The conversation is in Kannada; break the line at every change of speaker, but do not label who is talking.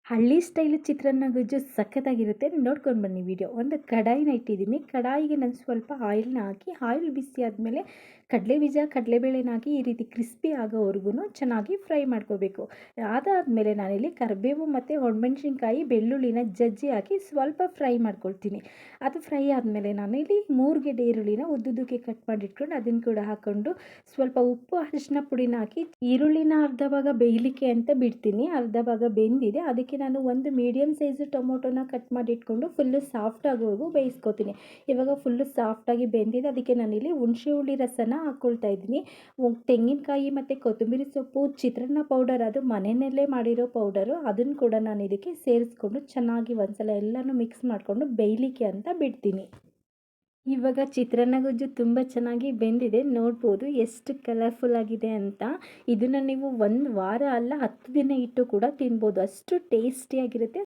ಹಳ್ಳಿ ಸ್ಟೈಲ್ ಚಿತ್ರಾನ್ನ ಗೊಜ್ಜು ಸಖತ್ತಾಗಿರುತ್ತೆ. ನೋಡ್ಕೊಂಡು ಬನ್ನಿ ವಿಡಿಯೋ. ಒಂದು ಕಡಾಯಿನ ಇಟ್ಟಿದ್ದೀನಿ. ಕಡಾಯಿಗೆ ನಾನು ಸ್ವಲ್ಪ ಆಯಿಲ್ನ ಹಾಕಿ, ಆಯಿಲ್ ಬಿಸಿ ಆದಮೇಲೆ ಕಡಲೆಬೀಜ, ಕಡಲೆಬೇಳೆನ ಹಾಕಿ ಈ ರೀತಿ ಕ್ರಿಸ್ಪಿ ಆಗೋವರೆಗೂ ಚೆನ್ನಾಗಿ ಫ್ರೈ ಮಾಡ್ಕೋಬೇಕು. ಅದಾದಮೇಲೆ ನಾನಿಲ್ಲಿ ಕರಿಬೇವು ಮತ್ತು ಒಣಮೆಣ್ಸಿನ್ಕಾಯಿ, ಬೆಳ್ಳುಳ್ಳಿನ ಜಜ್ಜಿ ಹಾಕಿ ಸ್ವಲ್ಪ ಫ್ರೈ ಮಾಡ್ಕೊಳ್ತೀನಿ. ಅದು ಫ್ರೈ ಆದಮೇಲೆ ನಾನಿಲ್ಲಿ 3 ಗೆಡ್ಡೆ ಈರುಳ್ಳಿನ ಉದ್ದುದ್ದಕ್ಕೆ ಕಟ್ ಮಾಡಿಟ್ಕೊಂಡು ಅದನ್ನು ಕೂಡ ಹಾಕ್ಕೊಂಡು ಸ್ವಲ್ಪ ಉಪ್ಪು, ಅರಿಶಿನ ಪುಡಿನ ಹಾಕಿ ಈರುಳ್ಳಿನ ಅರ್ಧ ಭಾಗ ಬೇಯಲಿಕ್ಕೆ ಅಂತ ಬಿಡ್ತೀನಿ. ಅರ್ಧ ಭಾಗ ಬೆಂದಿದೆ. ಅದಕ್ಕೆ ನಾನು ಒಂದು ಮೀಡಿಯಮ್ ಸೈಜು ಟೊಮೊಟೊನ ಕಟ್ ಮಾಡಿ ಇಟ್ಕೊಂಡು ಫುಲ್ಲು ಸಾಫ್ಟ್ ಆಗೋವರೆಗೂ ಬೇಯಿಸ್ಕೊತೀನಿ. ಇವಾಗ ಫುಲ್ಲು ಸಾಫ್ಟಾಗಿ ಬೆಂದಿದೆ. ಅದಕ್ಕೆ ನಾನಿಲ್ಲಿ ಹುಣಸೆ ಹುಳಿ ರಸನ ಹಾಕ್ಕೊಳ್ತಾ ಇದ್ದೀನಿ. ತೆಂಗಿನಕಾಯಿ ಮತ್ತು ಕೊತ್ತಂಬರಿ ಸೊಪ್ಪು, ಚಿತ್ರಾನ್ನ ಪೌಡರ್, ಅದು ಮನೆಯಲ್ಲೇ ಮಾಡಿರೋ ಪೌಡರು, ಅದನ್ನು ಕೂಡ ನಾನು ಇದಕ್ಕೆ ಸೇರಿಸ್ಕೊಂಡು ಚೆನ್ನಾಗಿ ಒಂದ್ಸಲ ಎಲ್ಲನೂ ಮಿಕ್ಸ್ ಮಾಡಿಕೊಂಡು ಬೇಯಲಿಕ್ಕೆ ಅಂತ ಬಿಡ್ತೀನಿ. ಇವಾಗ ಚಿತ್ರಾನ್ನ ಗೊಜ್ಜು ತುಂಬ ಚೆನ್ನಾಗಿ ಬೆಂದಿದೆ. ನೋಡ್ಬೋದು ಎಷ್ಟು ಕಲರ್ಫುಲ್ ಆಗಿದೆ ಅಂತ. ಇದನ್ನು ನೀವು 1 ವಾರ ಅಲ್ಲ 10 ದಿನ ಇಟ್ಟು ಕೂಡ ತಿನ್ಬೋದು. ಅಷ್ಟು ಟೇಸ್ಟಿಯಾಗಿರುತ್ತೆ.